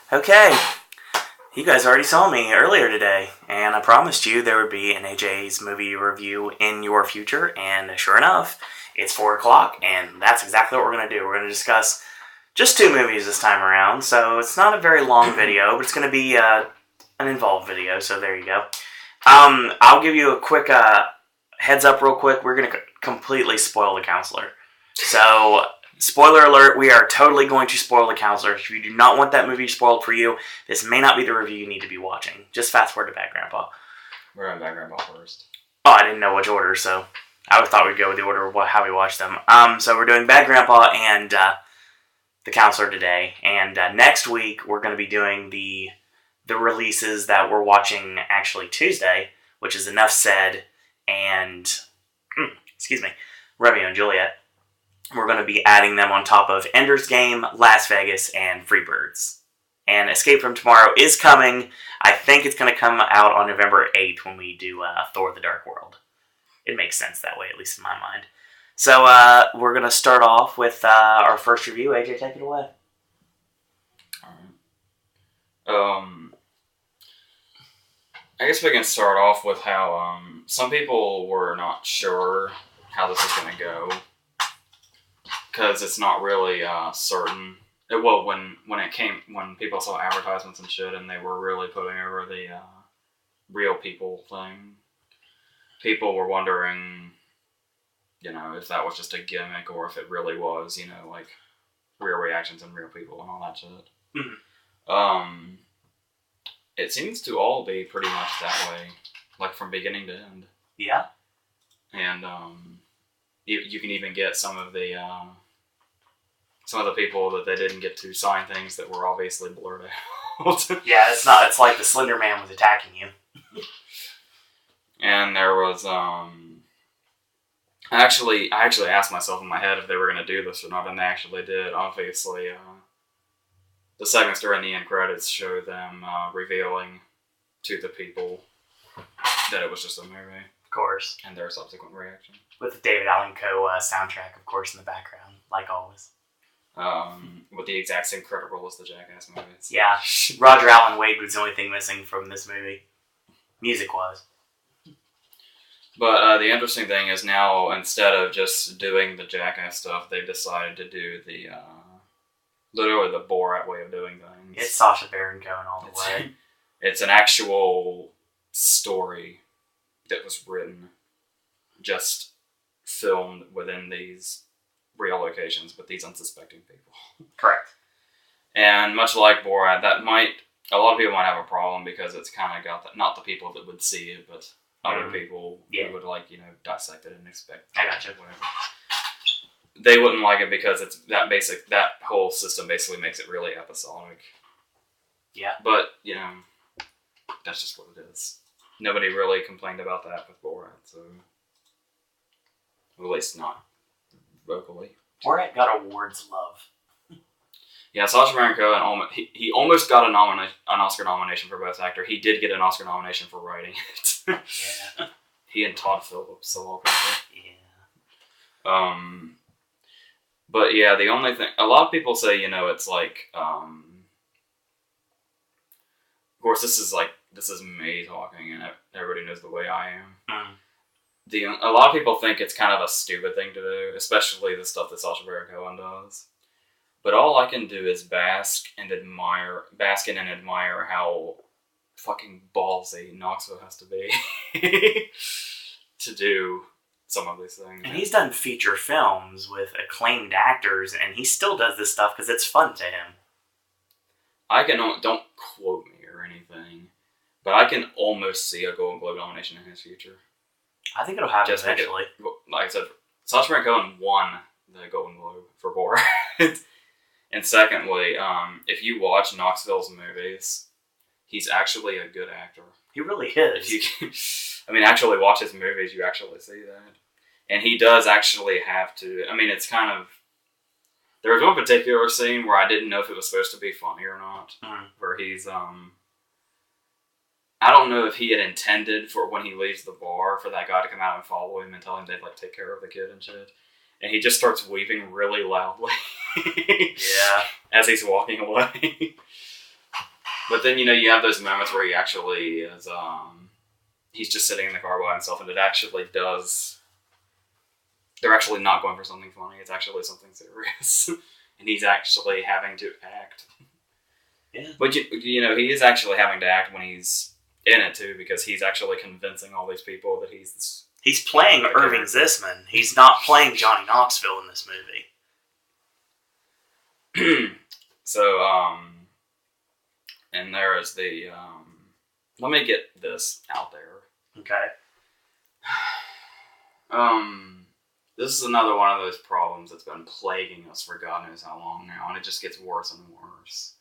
Okay, you guys already saw me earlier today, and I promised you there would be an AJ's movie review in your future, and sure enough, it's 4 o'clock, and that's exactly what we're going to do. We're going to discuss just 2 movies this time around, so it's not a very long video, but it's going to be an involved video, so there you go. I'll give you a quick heads up real quick. We're going to completely spoil The Counselor. So, spoiler alert, we are totally going to spoil The Counselor. If you do not want that movie spoiled for you, this may not be the review you need to be watching. Just fast forward to Bad Grandpa. We're on Bad Grandpa first. Oh, I didn't know which order, so I thought we'd go with the order of how we watched them. So we're doing Bad Grandpa and The Counselor today. And next week, we're going to be doing the releases that we're watching actually Tuesday, which is Enough Said and, Romeo and Juliet. We're going to be adding them on top of Ender's Game, Las Vegas, and Freebirds. And Escape from Tomorrow is coming. I think it's going to come out on November 8th when we do Thor the Dark World. It makes sense that way, at least in my mind. So we're going to start off with our first review. AJ, take it away. Alright. I guess we can start off with how some people were not sure how this is going to go. Because it's not really certain. When people saw advertisements and shit, and they were really putting over the real people thing, people were wondering, if that was just a gimmick or if it really was, like real reactions and real people and all that shit. Mm-hmm. It seems to all be pretty much that way, like from beginning to end. Yeah. And you can even get some of the people that they didn't get to sign things that were obviously blurred out. Yeah, it's like the Slender Man was attacking you. And there was, I actually asked myself in my head if they were going to do this or not, and they actually did. Obviously, the segments during the end credits show them revealing to the people that it was just a movie. Of course. And their subsequent reaction. With the David Allen Coe soundtrack, of course, in the background, like always. With the exact same credit roll as the Jackass movies. Yeah, Roger Allen Wade was the only thing missing from this movie, music-wise. But the interesting thing is now, instead of just doing the Jackass stuff, they've decided to do the, literally the Borat way of doing things. It's Sacha Baron Cohen all the way. It's an actual story that was written, just filmed within these real locations with these unsuspecting people. Correct. And much like Borat, a lot of people might have a problem because it's kind of got not the people that would see it, but other people who would dissect it and expect. I gotcha. Whatever. They wouldn't like it because it's that whole system basically makes it really episodic. Yeah. But, that's just what it is. Nobody really complained about that with Borat, so at least not vocally. Borat got awards love. Yeah, Sacha Baron Cohen, he almost got an Oscar nomination for Best Actor. He did get an Oscar nomination for writing it. Yeah. He and Todd Phillips, so all people. Yeah. But yeah, the only thing, a lot of people say, it's like, of course, this is me talking, and everybody knows the way I am. A lot of people think it's kind of a stupid thing to do, especially the stuff that Sacha Baron Cohen does. But all I can do is bask in and admire how fucking ballsy Knoxville has to be to do some of these things. And he's done feature films with acclaimed actors, and he still does this stuff because it's fun to him. Don't quote me or anything, but I can almost see a Golden Globe nomination in his future. I think it'll happen eventually. Like I said, Sacha Baron Cohen won the Golden Globe for Borat. And secondly, if you watch Knoxville's movies, he's actually a good actor. He really is. Actually watch his movies, you actually see that. And he does actually have to, it's kind of, there was one particular scene where I didn't know if it was supposed to be funny or not, where he's, I don't know if he had intended for when he leaves the bar for that guy to come out and follow him and tell him they'd take care of the kid and shit. And he just starts weeping really loudly. Yeah. As he's walking away. But then, you have those moments where he actually is, he's just sitting in the car by himself, and it actually does. They're actually not going for something funny. It's actually something serious, and he's actually having to act. Yeah. But he is actually having to act when he's in it too, because he's actually convincing all these people that he's playing Irving Zisman. He's not playing Johnny Knoxville in this movie. So, and there is the. Let me get this out there. Okay. This is another one of those problems that's been plaguing us for God knows how long now, and it just gets worse and worse.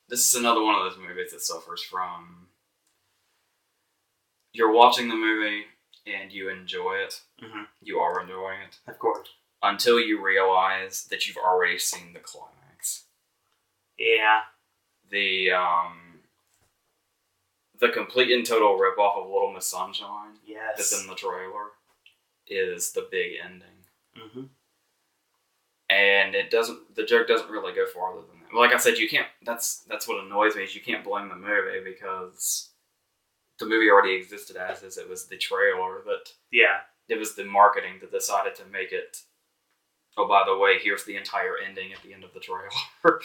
This is another one of those movies that suffers from. You're watching the movie and you enjoy it. Mm-hmm. You are enjoying it, of course, until you realize that you've already seen the climax. Yeah. The complete and total ripoff of Little Miss Sunshine. Yes. That's in the trailer is the big ending. Mm-hmm. And the joke doesn't really go farther than that. Like I said, you can't, that's what annoys me, is you can't blame the movie, because the movie already existed as is. It was the trailer that, it was the marketing that decided to make it, oh, by the way, here's the entire ending at the end of the trailer.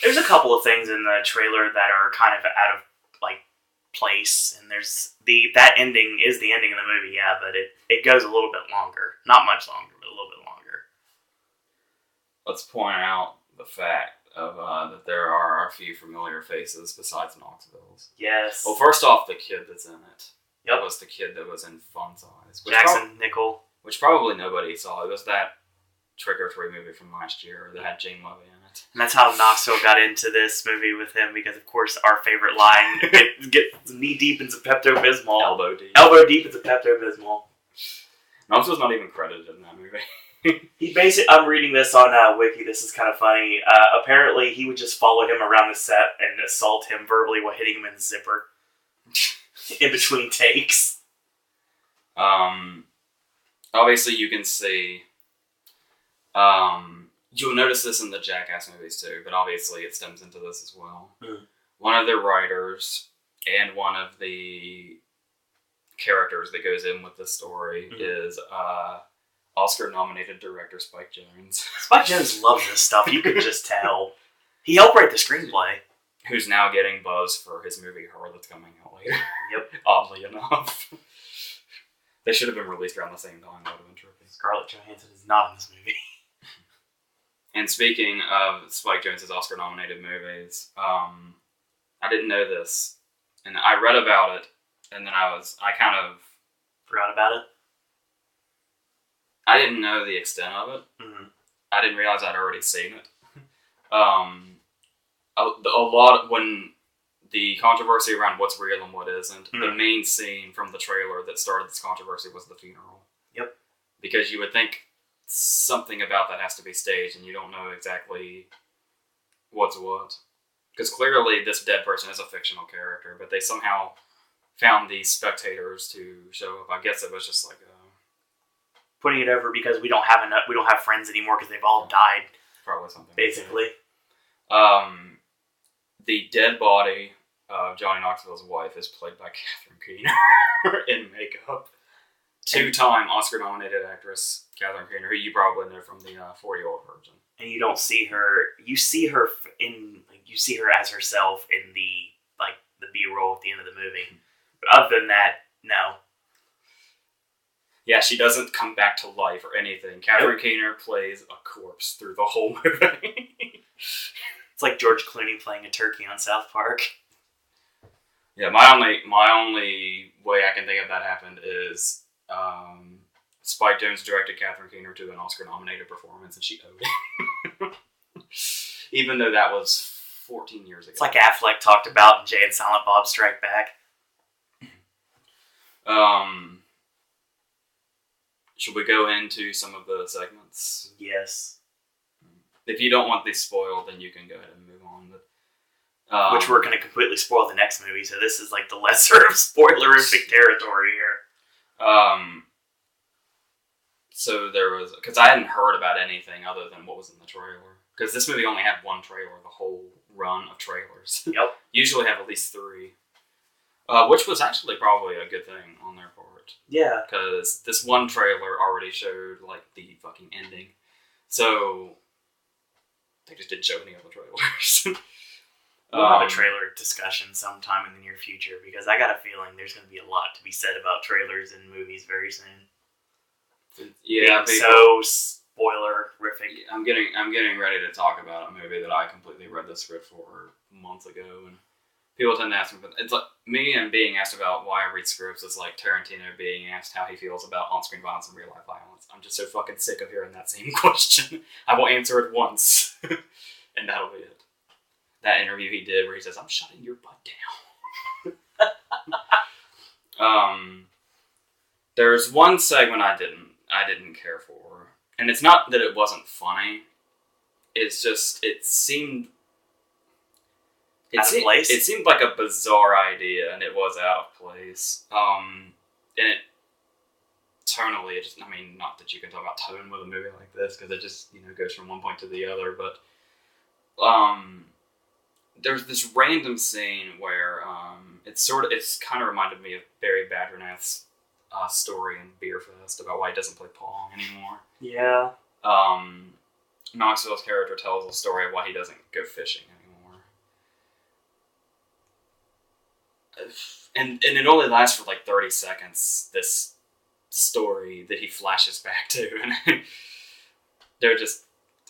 There's a couple of things in the trailer that are kind of out of, place, and there's that ending is the ending of the movie, but it goes a little bit longer. Not much longer, but a little bit longer. Let's point out the fact of that there are a few familiar faces besides Knoxville's. Yes. Well, first off, the kid that's in it. Yep. Was the kid that was in Fun Size. Jackson Nickel. Which probably nobody saw. It was that Trick or Treat movie from last year that had Gene Levy in it. And that's how Knoxville got into this movie with him, because, of course, our favorite line, get knee deep in some Pepto-Bismol. Elbow deep. Elbow deep in some Pepto-Bismol. Knoxville's not even credited in that movie. He basically, I'm reading this on Wiki, this is kind of funny. Apparently, he would just follow him around the set and assault him verbally while hitting him in the zipper. In between takes. Obviously, you can see... you'll notice this in the Jackass movies too, but obviously it stems into this as well. Mm. One of the writers and one of the characters that goes in with the story is Oscar-nominated director Spike Jonze. Spike Jonze loves this stuff, you can just tell. He helped write the screenplay. Who's now getting buzz for his movie Her that's coming out later. Yep. Oddly enough. They should have been released around the same time. That would have been trippy. Scarlett Johansson is not in this movie. And speaking of Spike Jonze's Oscar-nominated movies, I didn't know this, and I read about it, and then I kind of... Forgot about it? I didn't know the extent of it. Mm-hmm. I didn't realize I'd already seen it. When the controversy around what's real and what isn't, the main scene from the trailer that started this controversy was the funeral. Yep. Because you would think something about that has to be staged, and you don't know exactly what's what. Because clearly this dead person is a fictional character, but they somehow found these spectators to show up. I guess it was just like putting it over because we don't have friends anymore because they've all died. Probably something. Basically. The dead body of Johnny Knoxville's wife is played by Catherine Keener in makeup. Two-time Oscar-nominated actress Catherine Keener, who you probably know from the 40-Year-Old Virgin. And you don't see her. You see her as herself in the B-roll at the end of the movie. But other than that, no. Yeah, she doesn't come back to life or anything. Catherine Keener plays a corpse through the whole movie. It's like George Clooney playing a turkey on South Park. Yeah, my only way I can think of that happened is Spike Jonze directed Catherine Keener to an Oscar-nominated performance, and she owed it. Even though that was 14 years ago. It's like Affleck talked about in Jay and Silent Bob Strike Back. Should we go into some of the segments? Yes. If you don't want these spoiled, then you can go ahead and move on. But, which we're going to completely spoil the next movie, so this is like the lesser of spoilerific territory here. So there was... Because I hadn't heard about anything other than what was in the trailer. Because this movie only had one trailer the whole run of trailers. Yep. Usually have at least 3. Which was actually probably a good thing on their part. Yeah. Because this one trailer already showed, like, the fucking ending. So, they just didn't show any other trailers. We'll have a trailer discussion sometime in the near future, because I got a feeling there's going to be a lot to be said about trailers in movies very soon. Yeah, so spoilerific. I'm getting ready to talk about a movie that I completely read the script for months ago, and people tend to ask me, but it's like me and being asked about why I read scripts is like Tarantino being asked how he feels about on-screen violence and real-life violence. I'm just so fucking sick of hearing that same question. I will answer it once, and that'll be it. That interview he did where he says, "I'm shutting your butt down." There's one segment I didn't care for, and it's not that it wasn't funny. It's just it seemed out of place. It seemed like a bizarre idea, and it was out of place. And it tonally, it just, I mean, not that you can talk about tone with a movie like this because it just goes from one point to the other, but there's this random scene where it's kind of reminded me of Barry Badgernath's story in Beer Fest about why he doesn't play Pong anymore. Yeah. Knoxville's character tells a story of why he doesn't go fishing anymore. And it only lasts for like 30 seconds, this story that he flashes back to. And they're just,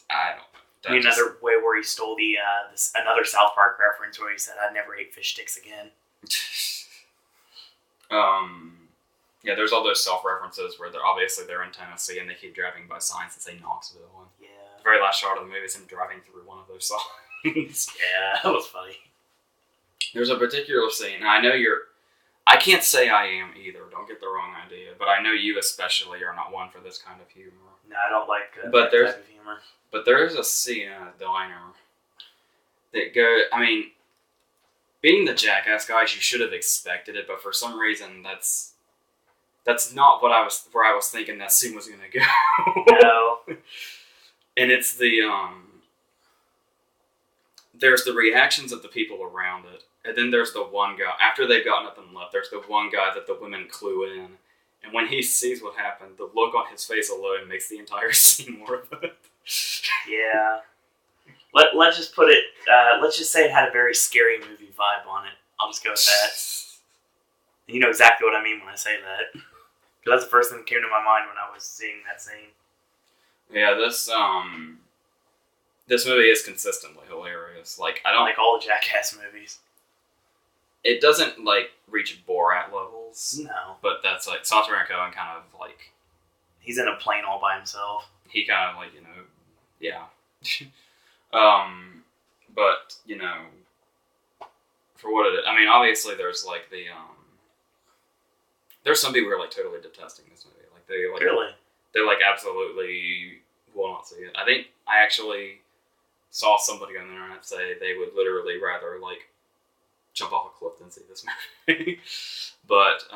I don't know. I mean, another way where he stole the another South Park reference where he said, "I never ate fish sticks again." Yeah, there's all those self-references where they're in Tennessee and they keep driving by signs that say Knoxville. And yeah. The very last shot of the movie is him driving through one of those signs. Yeah, that was funny. There's a particular scene, and I can't say I am either, don't get the wrong idea, but I know you especially are not one for this kind of humor. No, I don't like that type of humor. But there is a scene in a diner that being the Jackass guys, you should have expected it, but for some reason that's not where I was thinking that scene was gonna go. No. And it's there's the reactions of the people around it, and then there's the one guy, after they've got nothing left, there's the one guy that the women clue in, and when he sees what happened, the look on his face alone makes the entire scene worth it. Yeah. Let's just put it, let's just say it had a very scary movie vibe on it. I'll just go with that. And you know exactly what I mean when I say that. Because that's the first thing that came to my mind when I was seeing that scene. Yeah, this movie is consistently hilarious. Like, I don't like all the Jackass movies. It doesn't, like, reach Borat levels. No. But that's, like, Sacha Baron Cohen kind of, like... He's in a plane all by himself. He kind of, like, yeah. But, for what it is... I mean, obviously, there's, like, there's some people who are, like, totally detesting this movie. Like, they, like... Really? They, like, absolutely will not see it. I think I actually saw somebody on the internet say they would literally rather, like, jump off a cliff than see this movie. But,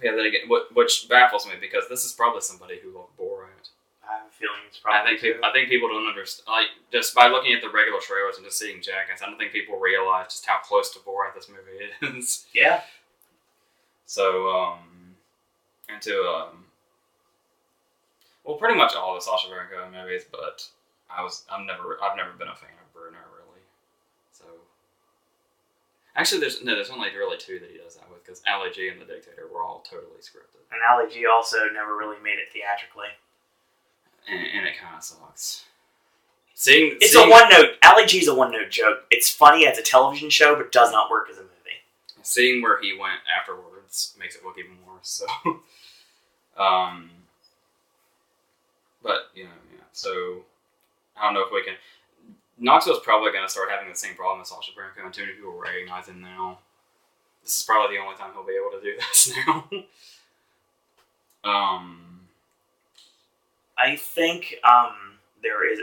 yeah, then again, which baffles me, because this is probably somebody who loved Borat. I have a feeling it's probably I think people don't understand, like, just by looking at the regular trailers and just seeing Jackass, I don't think people realize just how close to Borat this movie is. Yeah. So, well, pretty much all the Sacha Baron Cohen movies, but I've never been a fan of Bruno, really. So, actually, there's only really 2 that he does that with, because Ali G and The Dictator were all totally scripted. And Ali G also never really made it theatrically. And it kind of sucks. It's a one-note. Ali G's a one-note joke. It's funny as a television show, but does not work as a movie. Seeing where he went afterwards makes it look even worse. So, but yeah. So I don't know if we can. Knoxville's probably going to start having the same problem as Sacha Baron Cohen. Too many people recognize him now. This is probably the only time he'll be able to do this now. I think there is,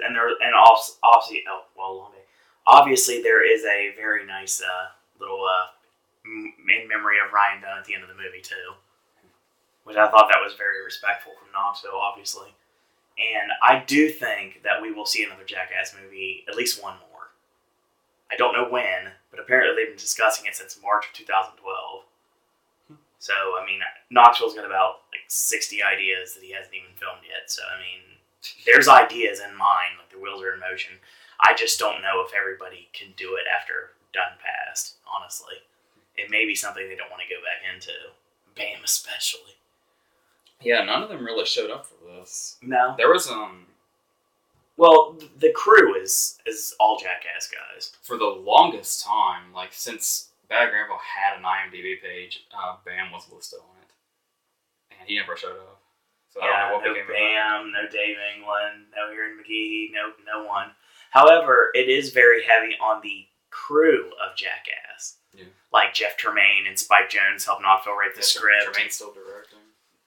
obviously there is a very nice little in memory of Ryan Dunn at the end of the movie too, which I thought that was very respectful from Knoxville. Obviously, And I do think that we will see another Jackass movie, at least one more. I don't know when, but apparently they've been discussing it since March of 2012. So, I mean, Knoxville's got about 60 ideas that he hasn't even filmed yet. So, I mean, there's ideas in mind, the wheels are in motion. I just don't know if everybody can do it after done past, honestly. It may be something they don't want to go back into. Bam, especially. Yeah, none of them really showed up for this. No. There was, Well, the crew is all Jackass guys. For the longest time, since Bad Grandpa had an IMDb page, Bam was listed on it. And he never showed up. So I don't know what became of that. Bam, no Dave England, no Aaron McGee, no one. However, it is very heavy on the crew of Jackass. Yeah. Like Jeff Tremaine and Spike Jonze helped Knoxville write the script. Tremaine's still directing.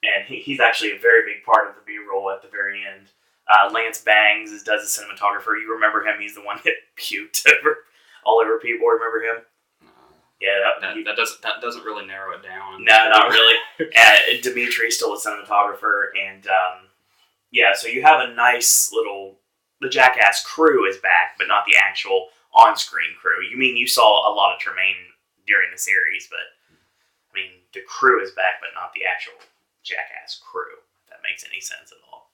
And he's actually a very big part of the B-roll at the very end. Lance Bangs does the cinematographer. You remember him? He's the one that puked all over people. Remember him? No. Yeah, that doesn't really narrow it down. No, not really. Dimitri's still a cinematographer, and so you have a nice little. The Jackass crew is back, but not the actual on-screen crew. You mean you saw a lot of Tremaine during the series, but I mean the crew is back, but not the actual Jackass crew. If that makes any sense at all.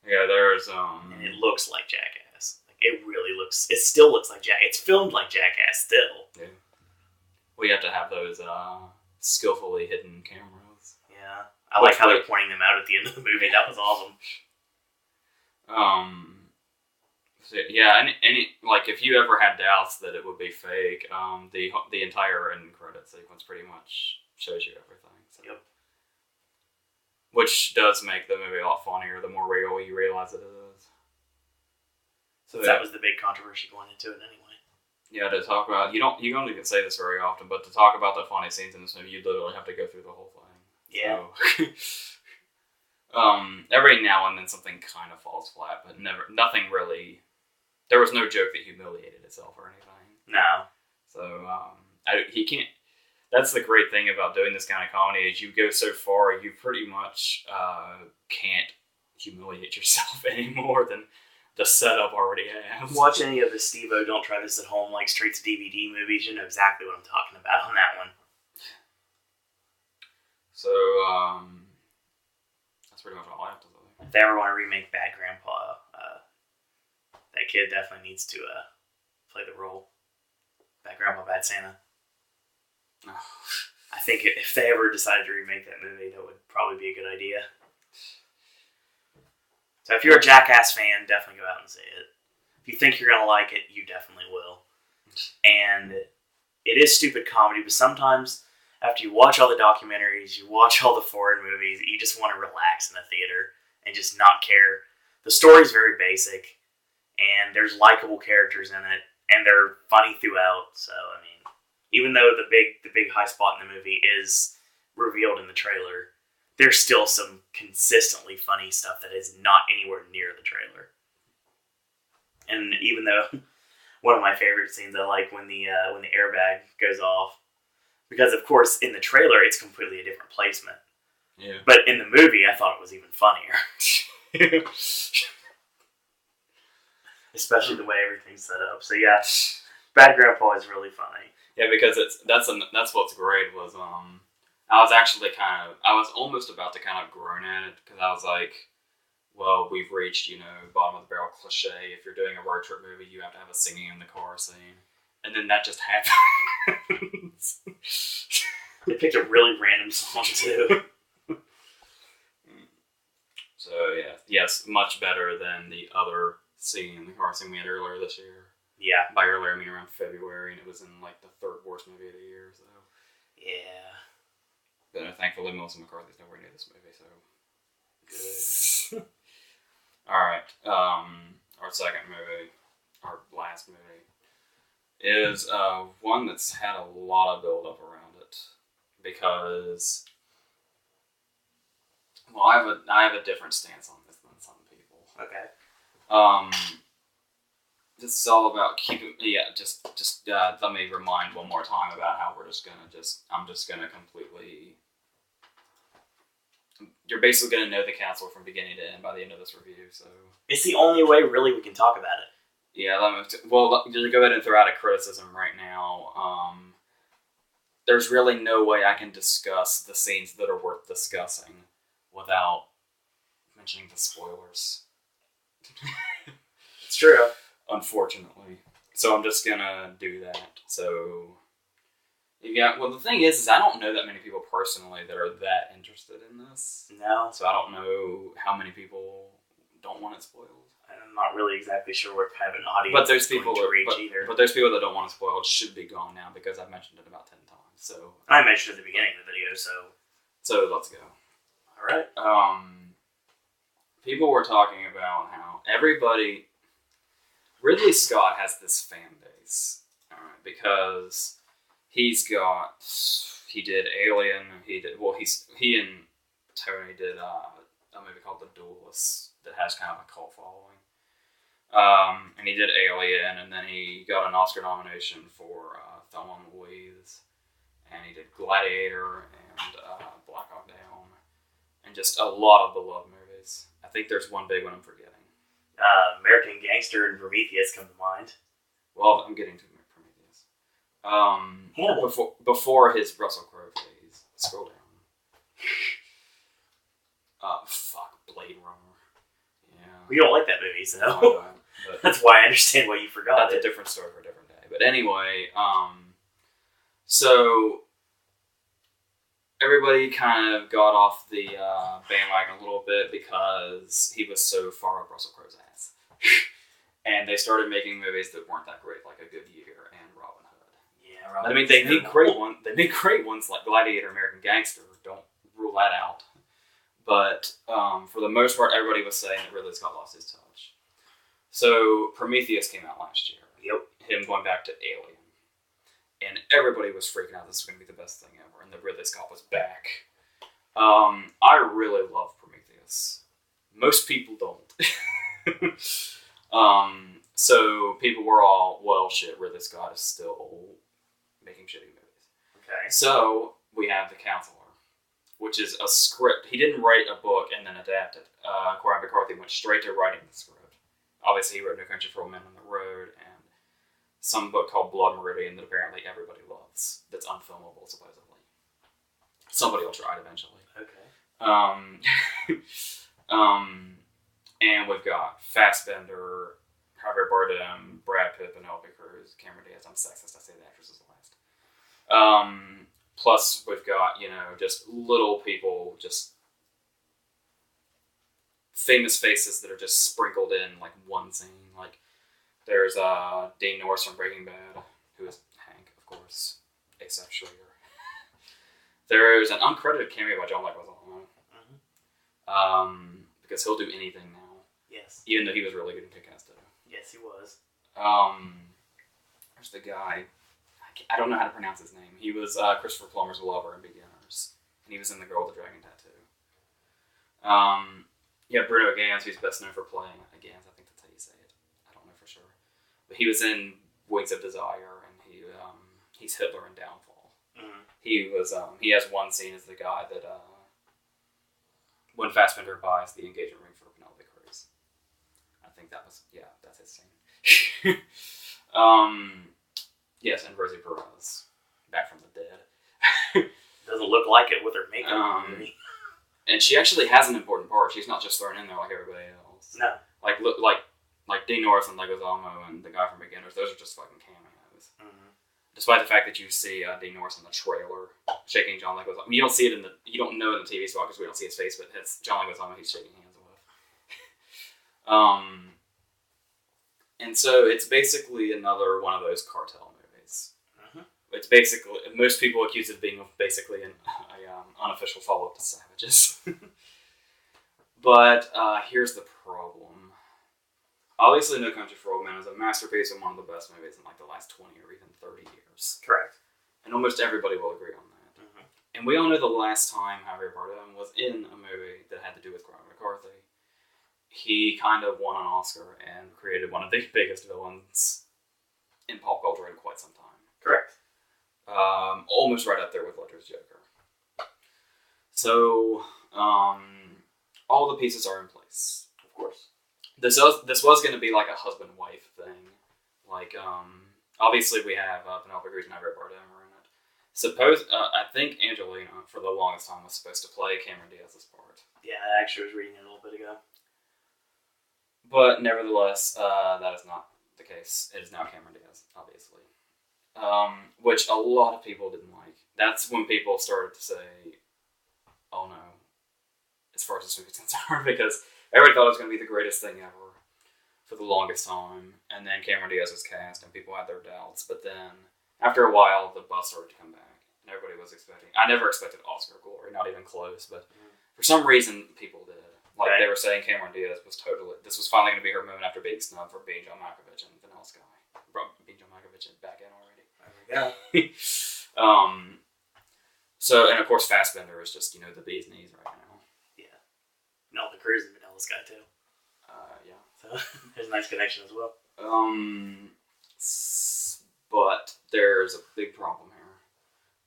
Yeah, there's and it looks like Jackass. It really looks. It still looks like Jackass. It's filmed like Jackass still. Yeah. We have to have those skillfully hidden cameras. Yeah, I like how they're pointing them out at the end of the movie. That was awesome. So, yeah, and if you ever had doubts that it would be fake, the entire end credit sequence pretty much shows you everything. So. Yep. Which does make the movie a lot funnier the more real you realize it is. So that was the big controversy going into it anyway. Yeah, to talk about you don't even say this very often, but to talk about the funny scenes in this movie, you literally have to go through the whole thing. Yeah. So, every now and then something kind of falls flat, but nothing really. There was no joke that humiliated itself or anything. No. So he can't. That's the great thing about doing this kind of comedy is you go so far, you pretty much can't humiliate yourself any more than the setup already has. Watch any of the Steve-O Don't Try This at Home straight to DVD movies. You know exactly what I'm talking about on that one. So that's pretty much all I have to say. If they ever want to remake Bad Grandpa, that kid definitely needs to play the role. Bad Grandpa, Bad Santa. I think if they ever decided to remake that movie, that would probably be a good idea. So if you're a Jackass fan, definitely go out and see it. If you think you're going to like it, you definitely will. And it is stupid comedy, but sometimes after you watch all the documentaries, you watch all the foreign movies, you just want to relax in the theater and just not care. The story's very basic, and there's likable characters in it, and they're funny throughout. So, I mean, even though the big high spot in the movie is revealed in the trailer, there's still some consistently funny stuff that is not anywhere near the trailer. And even though one of my favorite scenes I like when the airbag goes off, because of course in the trailer it's completely a different placement. Yeah. But in the movie I thought it was even funnier. Especially the way everything's set up. So yeah, Bad Grandpa is really funny. Yeah, because that's what's great was I was almost about to kind of groan at it because I was like, well, we've reached bottom of the barrel cliche. If you're doing a road trip movie, you have to have a singing in the car scene, and then that just happens. They picked a really random song too. So yeah, yes, much better than the other scene in the car scene we had earlier this year. Yeah. By earlier, I mean around February, and it was in the third worst movie of the year. So yeah. But thankfully, Melissa McCarthy's nowhere near this movie, so good. All right, our second movie, our last movie, is one that's had a lot of build up around it because, well, I have a different stance on this than some people. Okay. This is all about keeping. Yeah, just let me remind one more time about how I'm just gonna completely you're basically going to know the counselor from beginning to end by the end of this review. So it's the only way, really, we can talk about it. Yeah, well, just go ahead and throw out a criticism right now. There's really no way I can discuss the scenes that are worth discussing without mentioning the spoilers. It's true. Unfortunately. So I'm just gonna do that. So, well, the thing is I don't know that many people personally that are that interested in this. No. So I don't know how many people don't want it spoiled. I'm not really exactly sure what kind of an audience but there's people to reach either. But there's people that don't want it spoiled. Should be gone now because I've mentioned it about 10 times. So I mentioned it at the beginning of the video. So let's go. All right. People were talking about how Ridley Scott has this fan base because he did Alien. He and Tony did a movie called The Duelist that has kind of a cult following. And he did Alien, and then he got an Oscar nomination for Thelma and Louise, and he did Gladiator and Black Hawk Down, and just a lot of beloved movies. I think there's one big one I'm forgetting. American Gangster and Prometheus come to mind. Well, I'm getting to Prometheus. Before his Russell Crowe phase. Scroll down. Blade Runner. Yeah. We don't like that movie, so but that's why I understand why you forgot. That's a different story for a different day. But anyway, so everybody kind of got off the bandwagon a little bit because he was so far up Russell Crowe's ass. And they started making movies that weren't that great, like A Good Year and Robin Hood. Yeah, Robin Hood. I mean, they made great ones like Gladiator, American Gangster. Don't rule that out. But for the most part, everybody was saying that Ridley Scott lost his touch. So Prometheus came out last year. Yep. Him going back to Alien. And everybody was freaking out this was going to be the best thing ever. And that Ridley Scott was back. I really love Prometheus. Most people don't. So people were all, well, shit, Ridley Scott is still making shitty movies. Okay. So we have The Counselor, which is a script. He didn't write a book and then adapt it. Corey McCarthy went straight to writing the script. Obviously, he wrote No Country for Old Men on the Road and some book called Blood Meridian that apparently everybody loves. That's unfilmable, supposedly. Somebody will try it eventually. Okay. And we've got Fassbender, Javier Bardem, Brad Pitt, Penelope Cruz, Cameron Diaz. I'm sexist. I say the actress is the last. Plus, we've got, just little people, just famous faces that are just sprinkled in, like, one scene. Like, there's Dean Norris from Breaking Bad, who is Hank, of course, A$AP Schrader. There's an uncredited cameo by John Leguizamo. Because he'll do anything now. Yes. Even though he was really good in Kick-Ass too. Yes, he was. There's the guy. I don't know how to pronounce his name. He was Christopher Plummer's lover in Beginners. And he was in The Girl with the Dragon Tattoo. You have Bruno Gans, who's best known for playing Gans. I think that's how you say it. I don't know for sure. But he was in Wings of Desire, and he's Hitler in Downfall. Mm-hmm. He has one scene as the guy that when Fassbender buys the engagement ring for Penelope Cruz. I think that's his scene. Yes, and Rosie Perez, back from the dead. Doesn't look like it with her makeup. And she actually has an important part. She's not just thrown in there like everybody else. No. Like Dean Norris and Leguizamo and the guy from Beginners, those are just fucking cameos. Mm-hmm. Despite the fact that you see Dean Norris in the trailer shaking John Leguizamo. You don't see it you don't know in the TV spot because we don't see his face, but it's John Leguizamo he's shaking hands with. And so it's basically another one of those cartel movies. Mm-hmm. It's basically, most people accuse it of being basically an unofficial follow-up to Savages. But here's the problem. Obviously, No Country for Old Men is a masterpiece and one of the best movies in like the last 20 or even 30 years. Correct. And almost everybody will agree on that. Mm-hmm. And we all know the last time Javier Bardem was in a movie that had to do with Corey McCarthy, he kind of won an Oscar and created one of the biggest villains in pop culture in quite some time. Correct. Almost right up there with Ledger's Joker. So, All the pieces are in place. Of course. This was going to be like a husband-wife thing. Like, obviously we have Penelope Cruz and Javier Bardem in it. I think Angelina, for the longest time, was supposed to play Cameron Diaz's part. Yeah, I actually was reading it a little bit ago. But nevertheless, that is not the case. It is now Cameron Diaz, obviously. Which a lot of people didn't like. That's when people started to say, oh no, as far as this movie's concerned, because everybody thought it was going to be the greatest thing ever for the longest time. And then Cameron Diaz was cast, and people had their doubts. But then, after a while, the buzz started to come back. And everybody was expecting... I never expected Oscar glory, not even close. But for some reason, people did. Like, they were saying Cameron Diaz was totally... This was finally going to be her moment after being snubbed for being John Malkovich and Vanilla Sky. Being John Malkovich and back in already. There we go. So, and of course, Fassbender is just, the bee's knees right now. Yeah. Penelope Cruz is Vanilla Sky, too. Yeah. So, there's a nice connection as well. But there's a big problem here.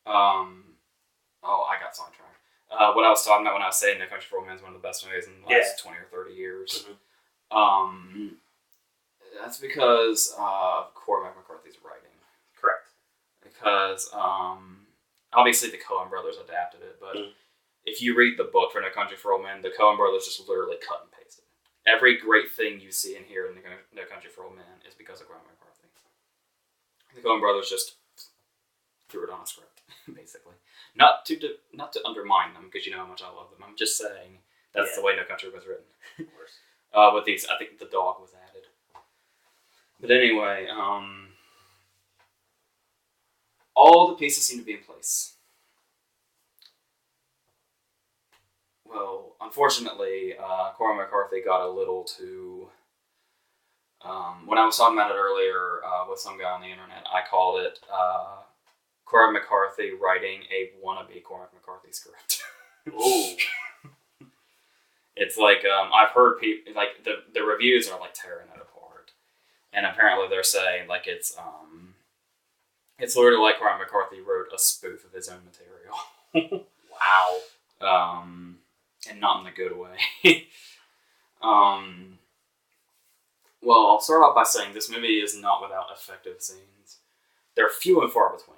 I got sidetracked. What I was talking about when I was saying No Country for Old Men is one of the best movies in the last 20 or 30 years. Mm-hmm. That's because of Cormac McCarthy's writing. Correct. Because, obviously the Coen brothers adapted it, but if you read the book for No Country for Old Men, the Coen brothers just literally cut and pasted it. Every great thing you see and hear in No Country for Old Men is because of Cormac McCarthy. The Coen brothers just threw it on a script, basically. Not to undermine them, because you know how much I love them. I'm just saying that's the way No Country was written. Of course. With these, I think the dog was added. But anyway, all the pieces seem to be in place. Well, unfortunately, Cormac McCarthy got a little too... when I was talking about it earlier with some guy on the internet, I called it Cormac McCarthy writing a wannabe Cormac McCarthy script. Ooh. It's like, I've heard people, like, the reviews are, like, tearing it apart. And apparently they're saying, like, it's literally like Cormac McCarthy wrote a spoof of his own material. Wow. And not in a good way. Well, I'll start off by saying this movie is not without effective scenes. They're few and far between,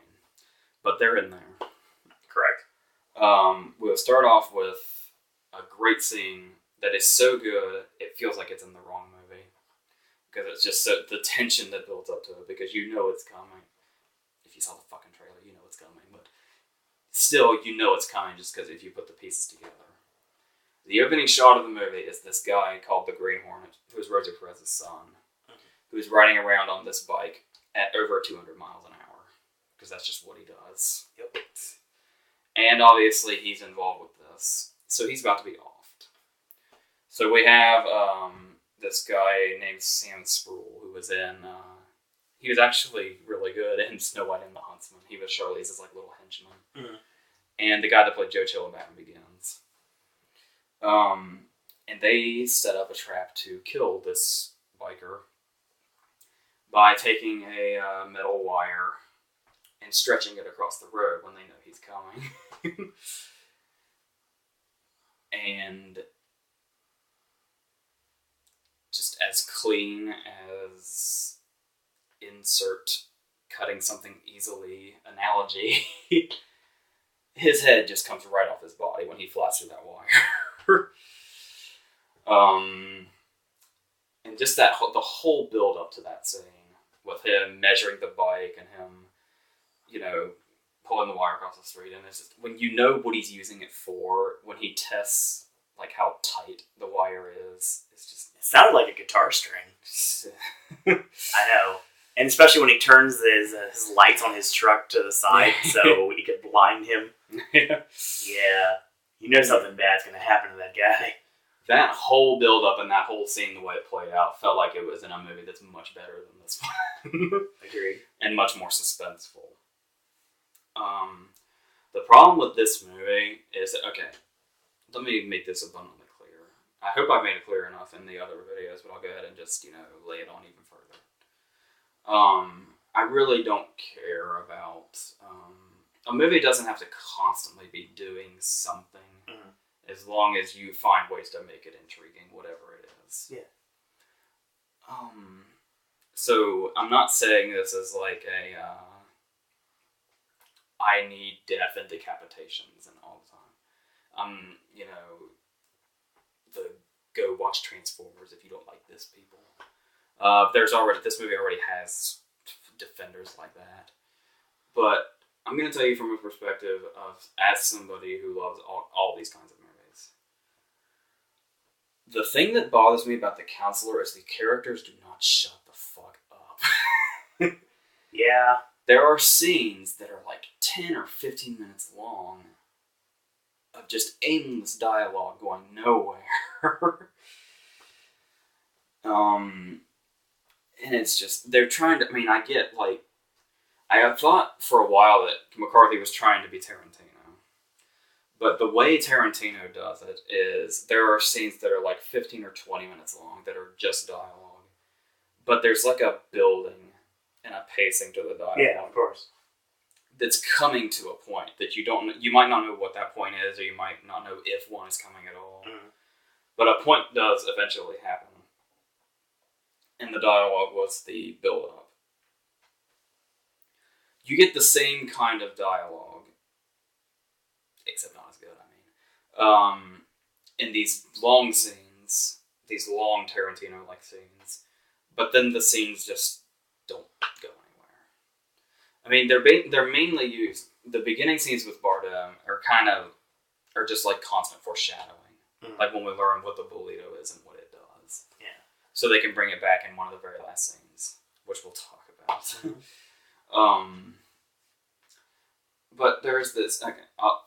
but they're in there. Correct. We'll start off with a great scene that is so good, it feels like it's in the wrong movie. Because it's just the tension that builds up to it, because you know it's coming. If you saw the fucking trailer, you know it's coming, but still, you know it's coming just because if you put the pieces together. The opening shot of the movie is this guy called the Green Hornet, who is Rosie Perez's son, who is riding around on this bike at over 200 miles an hour, because that's just what he does. Yep. And obviously, he's involved with this, so he's about to be offed. So we have this guy named Sam Spruill, who was in... he was actually really good in Snow White and the Huntsman. He was Charlize's like little henchman. Mm-hmm. And the guy that played Joe Chill in Batman Begins. And they set up a trap to kill this biker by taking a metal wire and stretching it across the road when they know he's coming. And just as clean as insert cutting something easily analogy, his head just comes right off his body when he flies through that wire. And just the whole build up to that scene with him measuring the bike and him, pulling the wire across the street, and it's just, when you know what he's using it for, when he tests like how tight the wire is, it's just... It sounded like a guitar string. I know. And especially when he turns his lights on his truck to the side so he could blind him. Yeah. You know something bad's going to happen to that guy. That whole build-up and that whole scene, the way it played out, felt like it was in a movie that's much better than this one. Agreed. And much more suspenseful. The problem with this movie is that, okay, let me make this abundantly clear. I hope I've made it clear enough in the other videos, but I'll go ahead and just, lay it on even further. I really don't care about... a movie doesn't have to constantly be doing something. Mm-hmm. as long as you find ways to make it intriguing, whatever it is. Yeah. So I'm not saying this as like a I need death and decapitations and all the time. You know, the go watch Transformers if you don't like this, people. This movie already has defenders like that, but I'm going to tell you from a perspective of as somebody who loves all these kinds of movies. The thing that bothers me about The Counselor is the characters do not shut the fuck up. Yeah. There are scenes that are like 10 or 15 minutes long of just aimless dialogue going nowhere. And it's just, they're trying to, I mean, I get, like, I have thought for a while that McCarthy was trying to be Tarantino. But the way Tarantino does it is there are scenes that are like 15 or 20 minutes long that are just dialogue. But there's like a building and a pacing to the dialogue. Yeah, of course. That's coming to a point that you might not know what that point is, or you might not know if one is coming at all. Mm-hmm. But a point does eventually happen. And the dialogue was the build-up. You get the same kind of dialogue, except not as good, I mean, in these long scenes, these long Tarantino-like scenes, but then the scenes just don't go anywhere. I mean, they're mainly used, the beginning scenes with Bardem are just like constant foreshadowing. Mm-hmm. Like when we learn what the burrito is and what it does. Yeah. So they can bring it back in one of the very last scenes, which we'll talk about. But there's this, okay, alright.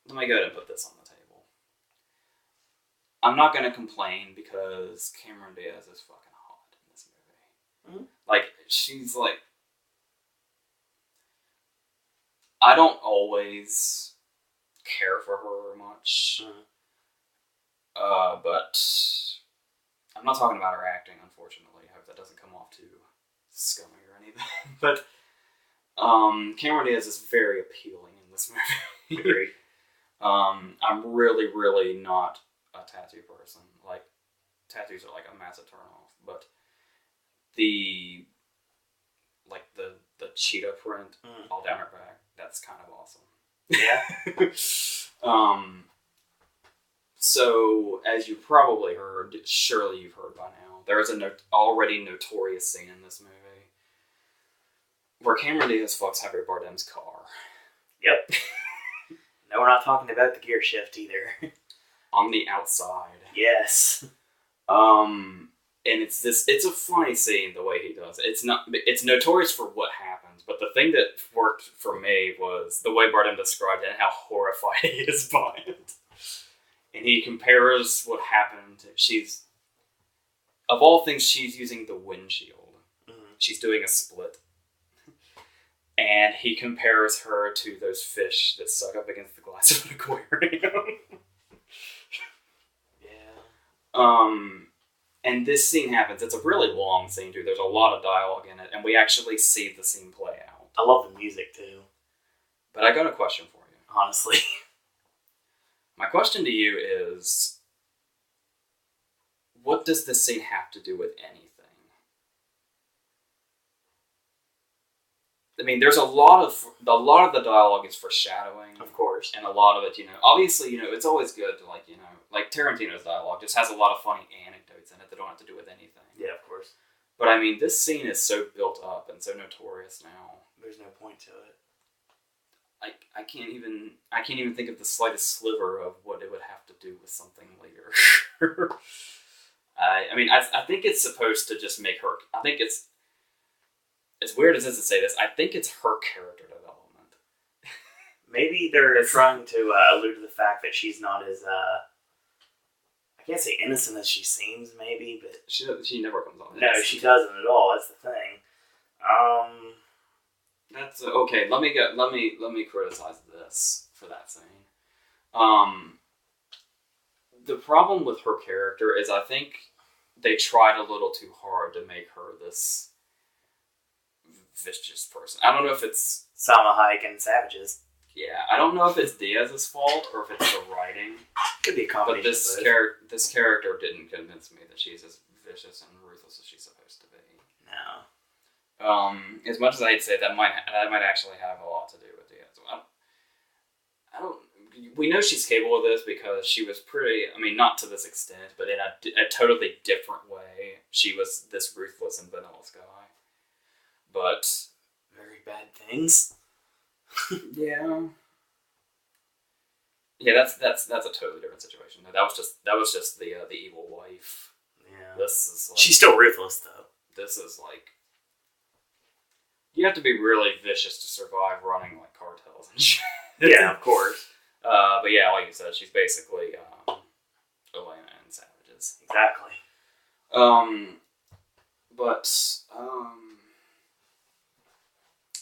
Let me go ahead and put this on the table. I'm not going to complain because Cameron Diaz is fucking hot in this movie. Mm-hmm. Like, she's like, I don't always care for her much. Mm-hmm. But I'm not talking about her acting, unfortunately. I hope that doesn't come off too scummy or anything. But Cameron Diaz is very appealing in this movie. Great. I'm really, really not a tattoo person. Like, tattoos are like a massive turn-off. But the cheetah print all down her back, that's kind of awesome. Yeah. So, as you probably heard, surely you've heard by now, there is an already notorious scene in this movie where Cameron Diaz fucks Javier Bardem's car. Yep. No, we're not talking about the gear shift either. On the outside. Yes. And it's a funny scene the way he does it. It's notorious for what happens, but the thing that worked for me was the way Bardem described it and how horrified he is by it. And he compares what happened. Of all things, she's using the windshield. Mm-hmm. She's doing a split. And he compares her to those fish that suck up against the glass of an aquarium. Yeah. And this scene happens. It's a really long scene, too. There's a lot of dialogue in it, and we actually see the scene play out. I love the music, too. But I got a question for you. Honestly. My question to you is, what does this scene have to do with anything? I mean, there's a lot of the dialogue is foreshadowing, of course, and a lot of it, obviously, it's always good to like Tarantino's dialogue just has a lot of funny anecdotes in it that don't have to do with anything. Yeah, of course. But I mean, this scene is so built up and so notorious now. There's no point to it. I can't even think of the slightest sliver of what it would have to do with something later. I think it's supposed to just make her. I think it's as weird as it is to say this. I think it's her character development. Maybe they're trying to allude to the fact that she's not as I can't say innocent as she seems. Maybe, but she never comes on. No, she doesn't at all. That's the thing. That's okay. Let me criticize this for that scene. The problem with her character is I think they tried a little too hard to make her this vicious person. I don't know if it's Salma Hayek and Savages. Yeah, I don't know if it's Diaz's fault or if it's the writing. Could be a But combination. this character didn't convince me that she's as vicious and ruthless as she's supposed to be. No. As much as I hate to say it, that might actually have a lot to do with Diaz. I don't. We know she's capable of this because she was pretty. I mean, not to this extent, but in a totally different way, she was this ruthless and vanilla guy. But very bad things. Yeah. Yeah, that's a totally different situation. That was just the evil wife. Yeah. This is like, she's still ruthless though. This is like you have to be really vicious to survive running like cartels and shit. Yeah, of course. But yeah, like you said, she's basically Elena and Savages. Exactly.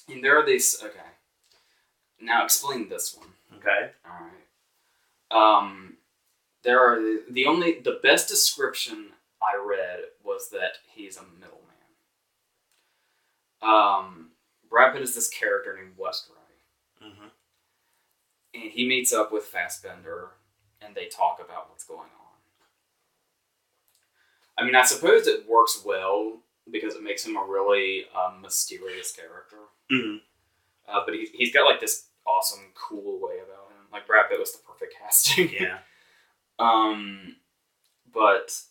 And there are these. Okay. Now explain this one. Okay. All right. There are the best description I read was that he's a middleman. Brad Pitt is this character named West Ray. Mm-hmm. And he meets up with Fassbender, and they talk about what's going on. I mean, I suppose it works well because it makes him a really mysterious character. Mm-hmm. But he's got like this awesome, cool way about him. Like Brad Pitt was the perfect casting. Yeah. But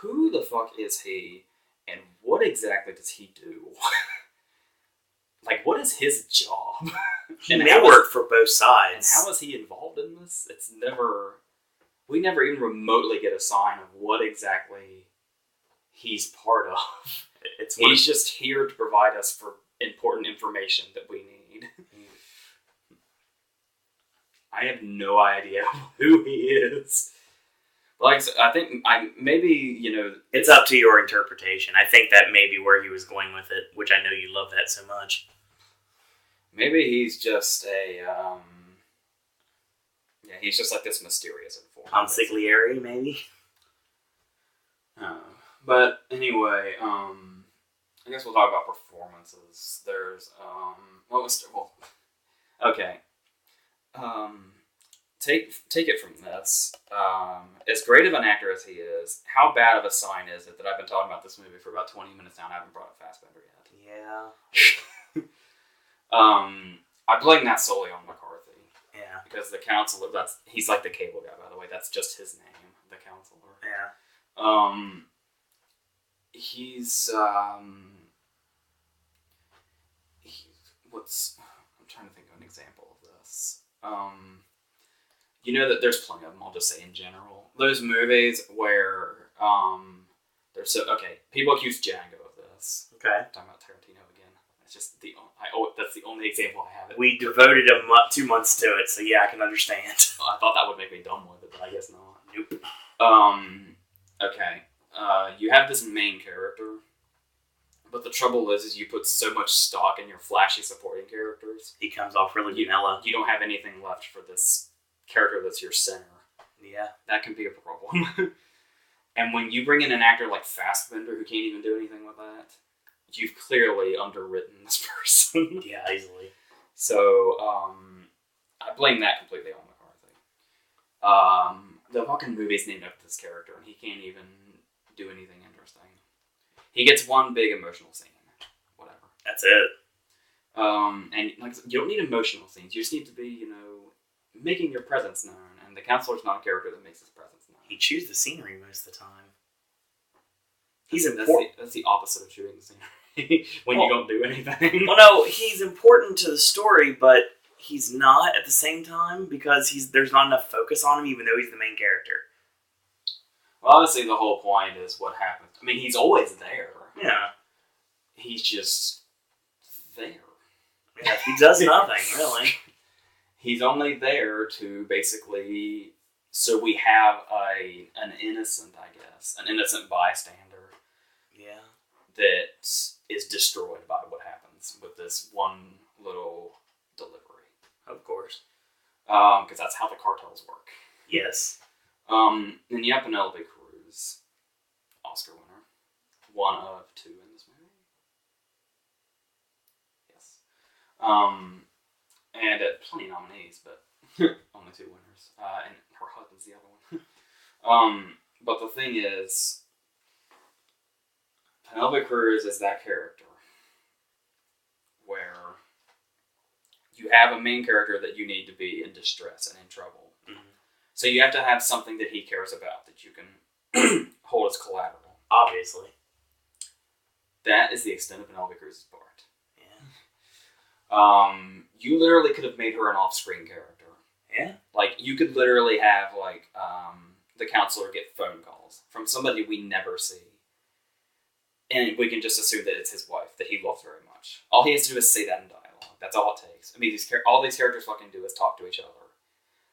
who the fuck is he, and what exactly does he do? Like, what is his job? He may work for both sides. And how is he involved in this? We never even remotely get a sign of what exactly he's part of. He's just here to provide us for important information that we need. I have no idea who he is. Like, I think it's up to your interpretation. I think that may be where he was going with it, which I know you love that so much. Maybe he's just he's just like this mysterious informant. Consigliere, maybe? But anyway, I guess we'll talk about performances. There's, okay. Take it from this. As great of an actor as he is, how bad of a sign is it that I've been talking about this movie for about 20 minutes now and I haven't brought up Fassbender yet? Yeah. I blame that solely on McCarthy. Yeah. Because the counselor, he's like the cable guy, by the way. That's just his name, the counselor. Yeah. I'm trying to think of an example of this. You know that there's plenty of them, I'll just say in general. Those movies where people accuse Django of this. Okay. I'm talking about Tarantino again. That's just that's the only example I have. We devoted 2 months to it, so yeah, I can understand. I thought that would make me dumb with it, but I guess not. Nope. Okay. You have this main character, but the trouble is you put so much stock in your flashy supporting characters. He comes off really vanilla. You don't have anything left for this character that's your center. Yeah. That can be a problem. And when you bring in an actor like Fassbender who can't even do anything with that, you've clearly underwritten this person. Yeah, easily. So, I blame that completely on McCarthy. The fucking movie's named after this character, and he can't even do anything interesting. He gets one big emotional scene. Whatever. That's it. And like you don't need emotional scenes. You just need to be, making your presence known. And the counselor's not a character that makes his presence known. He chews the scenery most of the time. He's important. That's the opposite of chewing the scenery. When you don't do anything. Well, no, he's important to the story, but he's not at the same time because there's not enough focus on him, even though he's the main character. Well, obviously the whole point is what happens. I mean, he's always there. Yeah. He's just there. Yeah, he does nothing, really. He's only there to basically... So we have an innocent, I guess, an innocent bystander. Yeah. That is destroyed by what happens with this one little delivery. Of course. Because that's how the cartels work. Yes. And you have Penelope Cruz, Oscar winner. 1 of 2 in this movie. Yes. And plenty of nominees, but only 2 winners. And her husband's the other one. But the thing is, Penelope Cruz is that character where you have a main character that you need to be in distress and in trouble. Mm-hmm. So you have to have something that he cares about that you can hold as collateral. Obviously. That is the extent of Penelope Cruz's part. Yeah. You literally could have made her an off-screen character. Yeah. Like, you could literally have, like, the counselor get phone calls from somebody we never see. And we can just assume that it's his wife, that he loves very much. All he has to do is say that in dialogue. That's all it takes. I mean, all these characters fucking do is talk to each other.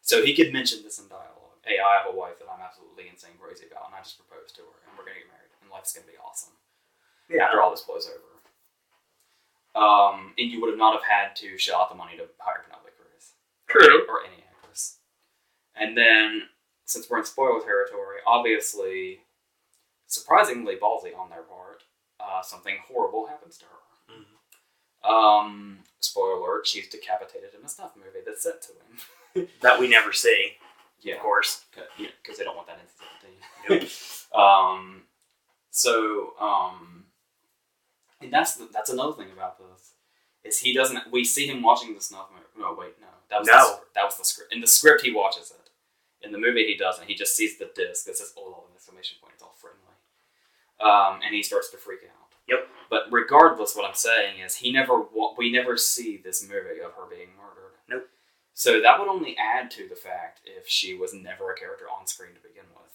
So he could mention this in dialogue. Hey, I have a wife that I'm absolutely insane crazy about, and I just proposed to her, and we're going to get married, and life's going to be awesome. Yeah. After all this blows over. And you would have not have had to shell out the money to hire Penelope Cruz. True. Or any actress. And then, since we're in spoiler territory, obviously, surprisingly ballsy on their part, something horrible happens to her. Mm-hmm. Spoiler alert, she's decapitated in a snuff movie that's set to him. That we never see. Yeah. Of course. Because they don't want that in 17. And that's another thing about this, is he doesn't, we see him watching the snuff movie. No, wait, no. That was the script. In the script, he watches it. In the movie, he doesn't. He just sees the disc that says, oh, an exclamation point. It's all friendly. And he starts to freak out. Yep. But regardless, what I'm saying is, we never see this movie of her being murdered. Nope. So that would only add to the fact if she was never a character on screen to begin with.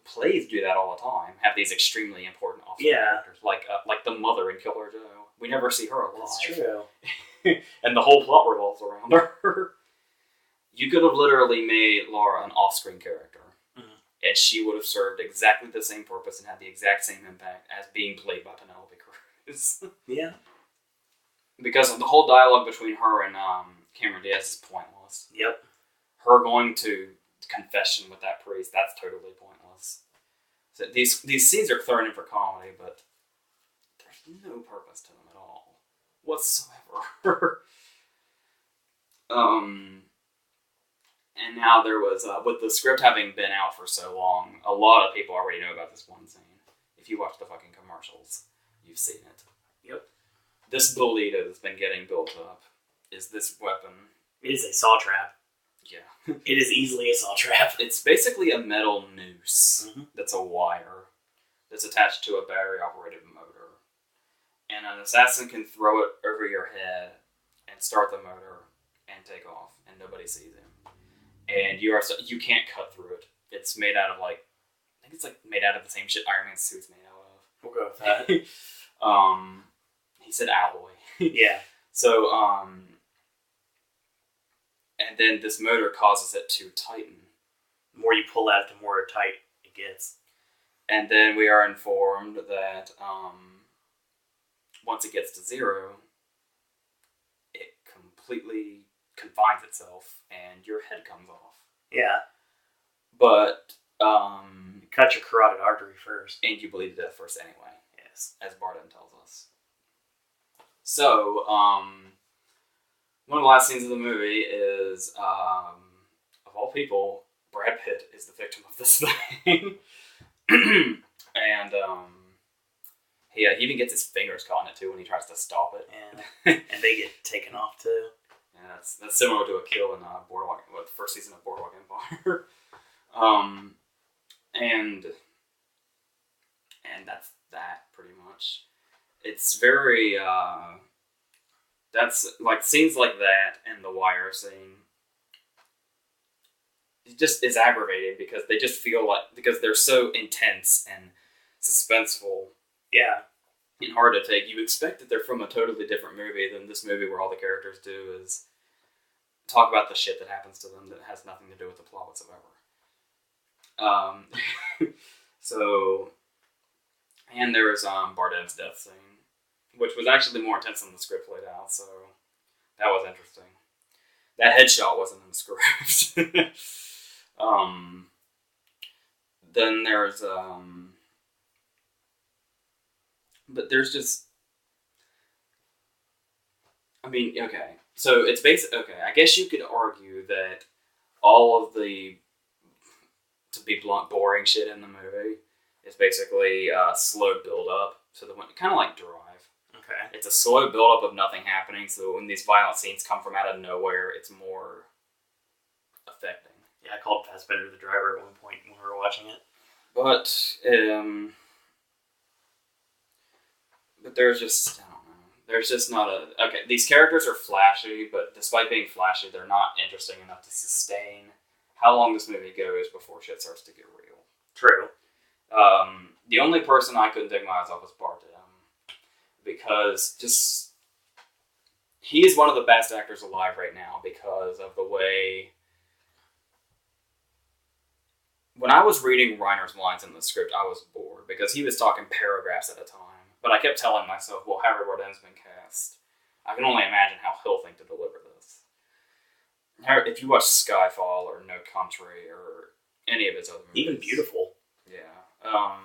Plays do that all the time. Have these extremely important off-screen characters, like the mother in Killer Joe. We never see her alive. That's true. And the whole plot revolves around her. You could have literally made Laura an off-screen character, and she would have served exactly the same purpose and had the exact same impact as being played by Penelope Cruz. Yeah. Because the whole dialogue between her and Cameron Diaz is pointless. Yep. Her going to confession with that priest, that's totally pointless. So these scenes are thrown in for comedy, but there's no purpose to them at all whatsoever. And now there was, with the script having been out for so long, a lot of people already know about this one scene. If you watch the fucking commercials, you've seen it. Yep. This bolito that's been getting built up is this weapon. It is a saw trap. Yeah. It is easily a saw trap. It's basically a metal noose that's a wire that's attached to a battery-operated motor. And an assassin can throw it over your head and start the motor and take off, and nobody sees him. And you can't cut through it. It's made out of made out of the same shit Iron Man's suit's made out of. We'll go with that. He said alloy. Yeah. So, and then this motor causes it to tighten. The more you pull at it, the more tight it gets. And then we are informed that once it gets to 0, it completely confines itself and your head comes off. Yeah. But you cut your carotid artery first. And you bleed to death first anyway. Yes. As Barden tells us. So, one of the last scenes of the movie is, of all people, Brad Pitt is the victim of this thing. And he even gets his fingers caught in it too when he tries to stop it. And they get taken off too. Yeah, that's similar to a kill in the first season of Boardwalk Empire. And that's that pretty much. It's very that's like scenes like that and the wire scene. It just is aggravating because they just feel because they're so intense and suspenseful. Yeah. And hard to take. You expect that they're from a totally different movie than this movie where all the characters do is talk about the shit that happens to them that has nothing to do with the plot whatsoever. So, and there was Bardem's death scene, which was actually more intense than the script laid out, so that was interesting. That headshot wasn't in the script. Then there's but there's just I mean, okay. So it's okay, I guess you could argue that all of the, to be blunt, boring shit in the movie is basically slow build up. So kind of like Drive. Okay. It's a slow build up of nothing happening. So when these violent scenes come from out of nowhere, it's more affecting. Yeah, I called Fassbender the driver at one point when we were watching it. But there's just, I don't know. There's just not a... Okay, these characters are flashy, but despite being flashy, they're not interesting enough to sustain how long this movie goes before shit starts to get real. True. The only person I couldn't take my eyes off was Bardem. Because just... He is one of the best actors alive right now because of the way... When I was reading Reiner's lines in the script, I was bored because he was talking paragraphs at a time. But I kept telling myself, well, Harry Bardem's been cast. I can only imagine how he'll think to deliver this. If you watch Skyfall or No Country or any of his other movies. Even Beautiful. Yeah.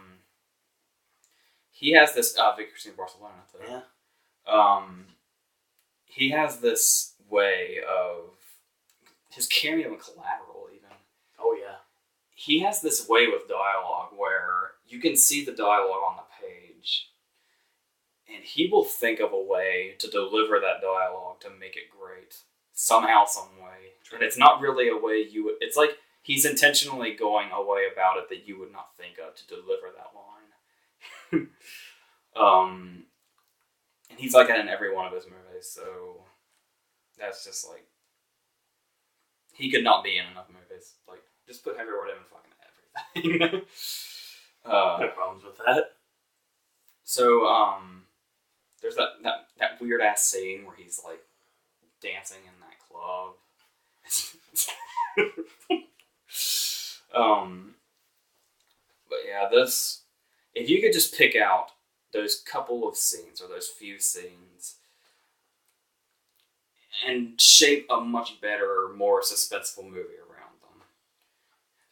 He has this... Victor's in Barcelona, too. Yeah. He has this way of... His cameo in Collateral, even. Oh, yeah. He has this way with dialogue where you can see the dialogue on the page, and he will think of a way to deliver that dialogue to make it great. Somehow, some way. And it's not really a way you would... It's like he's intentionally going a way about it that you would not think of to deliver that line. And he's like that in every one of his movies, so that's just like... He could not be in enough movies. Like, just put Harry Bardem in fucking everything. No problems with that. So, there's that weird ass scene where he's like dancing in that club. But yeah, this, if you could just pick out those couple of scenes or those few scenes and shape a much better, more suspenseful movie around them.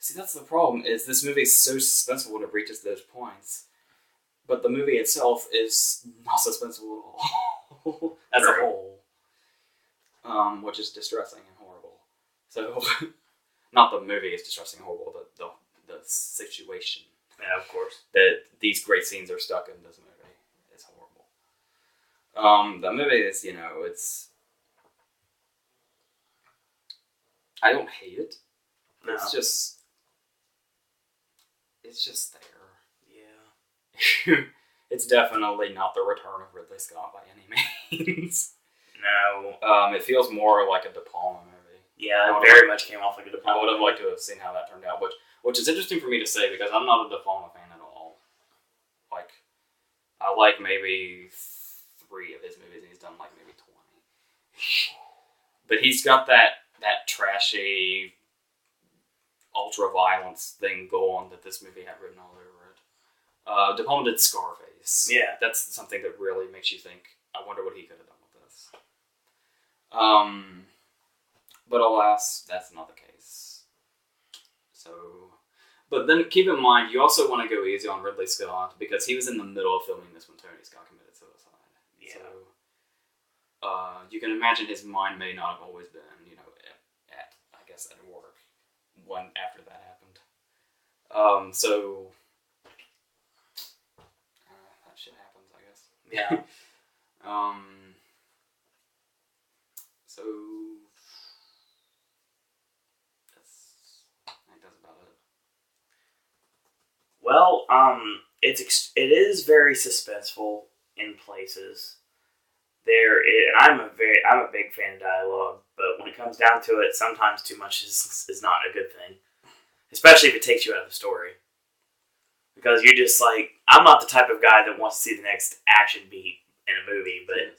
See, that's the problem, is this movie is so suspenseful when it reaches those points. But the movie itself is not suspenseful at all. As a whole. Which is distressing and horrible. So, not the movie is distressing and horrible, the situation. Yeah, of course. That these great scenes are stuck in this movie is horrible. The movie is, it's... I don't hate it. No. It's just there. Yeah. It's definitely not the return of Ridley Scott by any means. No. It feels more like a De Palma movie. Yeah, it very much came off like a De Palma I would have liked to have seen how that turned out, which is interesting for me to say because I'm not a De Palma fan at all. Like, I like maybe 3 of his movies, and he's done like maybe 20. But he's got that trashy ultra-violence thing going that this movie had written all over it. De Palma did Scarface. Yeah. That's something that really makes you think, I wonder what he could have done with this. But alas, that's not the case. So, but then keep in mind, you also want to go easy on Ridley Scott because he was in the middle of filming this when Tony Scott committed suicide. Yeah. So, you can imagine his mind may not have always been, at work after that happened. So that shit happens, I guess. Yeah. So I think that's about it. Well, it is very suspenseful in places. And I'm a big fan of dialogue, but when it comes down to it, sometimes too much is not a good thing. Especially if it takes you out of the story. Because you're just like, I'm not the type of guy that wants to see the next action beat in a movie, but...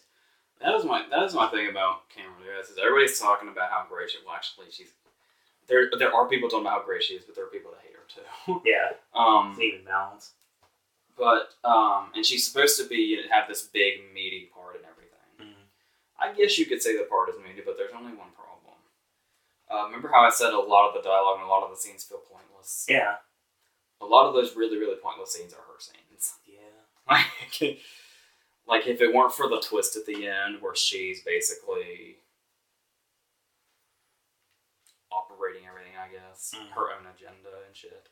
That was my thing about Cameron Diaz, is everybody's talking about how great she is. Well, actually, there are people talking about how great she is, but there are people that hate her too. Yeah. It's even balance. But, and she's supposed to have this big, meaty part and everything. I guess you could say the part is meaty, but there's only one problem. Remember how I said a lot of the dialogue and a lot of the scenes feel pointless? Yeah. A lot of those really, really pointless scenes are her scenes. Yeah. Like, if it weren't for the twist at the end where she's basically operating everything, I guess, her own agenda and shit,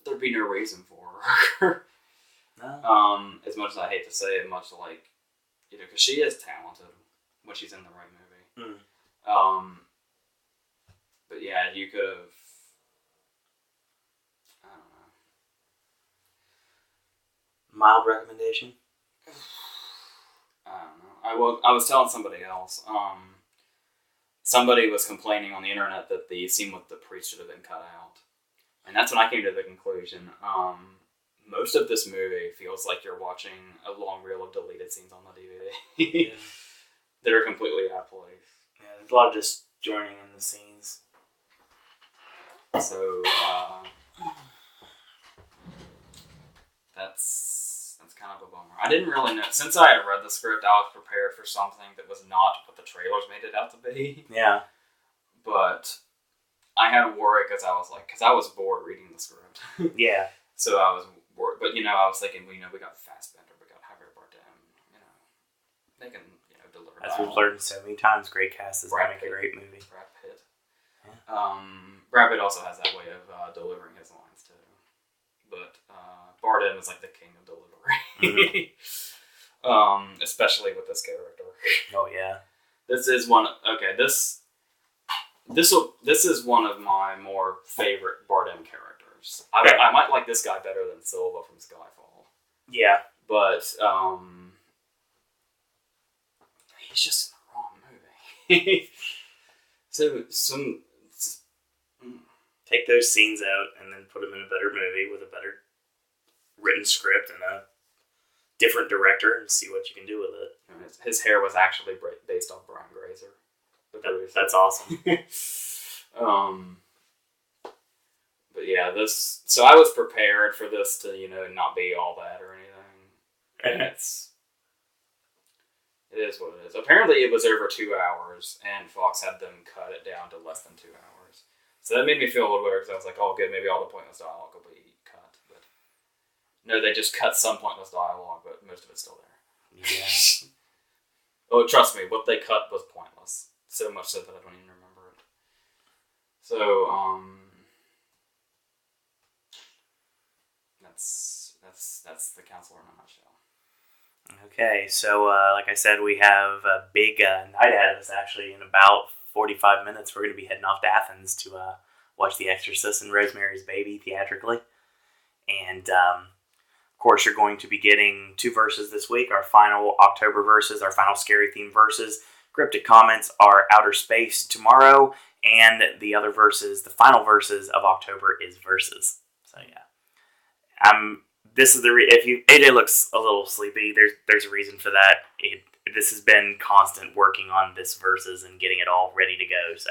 there'd be no reason for her. No. As much as I hate to say it, much like, because she is talented when she's in the right movie. But yeah, you could have, I don't know. Mild recommendation? I don't know. I was telling somebody else. Somebody was complaining on the internet that the scene with the priest should have been cut out. And that's when I came to the conclusion. Most of this movie feels like you're watching a long reel of deleted scenes on the DVD. That are completely out of place. Yeah, there's a lot of just joining in the scenes. So, that's kind of a bummer. I didn't really know. Since I had read the script, I was prepared for something that was not what the trailers made it out to be. Yeah. But I had worry because I was bored reading the script. Yeah. So I was bored. But, I was thinking, we got Fassbender, we got Javier Bardem, they can, deliver. As we've learned so many times, great cast is going to make a great movie. Brad Pitt. Yeah. Brad Pitt also has that way of delivering his lines, too. But Bardem is like the king of delivery. Especially with this character. Oh, yeah. This is one... Okay, this is one of my more favorite Bardem characters. I might like this guy better than Silva from Skyfall. Yeah. But, he's just in the wrong movie. So, take those scenes out and then put them in a better movie with a better written script and a different director and see what you can do with it. His hair was actually based off Brian Grazer. That's awesome. But yeah, so I was prepared for this to, not be all that or anything. And it is what it is. Apparently it was over 2 hours, and Fox had them cut it down to less than 2 hours. So that made me feel a little weird, because I was like, oh good, maybe all the pointless dialogue will be cut. But no, they just cut some pointless dialogue, but most of it's still there. Yeah. Oh, trust me, what they cut was pointless. So much so that I don't even remember it. So, that's the counselor in a nutshell. Okay, so like I said, we have a big night ahead of us. Actually, in about 45 minutes, we're going to be heading off to Athens to watch The Exorcist and Rosemary's Baby theatrically. And of course, you're going to be getting 2 verses this week. Our final October verses, our final scary theme verses. Cryptic comments are Outer Space tomorrow, and the other verses, the final verses of October is verses. So yeah, this is if AJ looks a little sleepy, there's a reason for that. This has been constant working on this verses and getting it all ready to go. So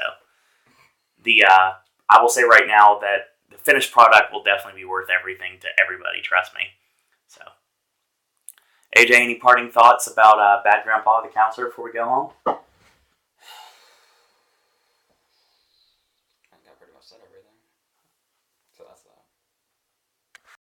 I will say right now that the finished product will definitely be worth everything to everybody. Trust me. So AJ, any parting thoughts about Bad Grandpa the Counselor before we go home?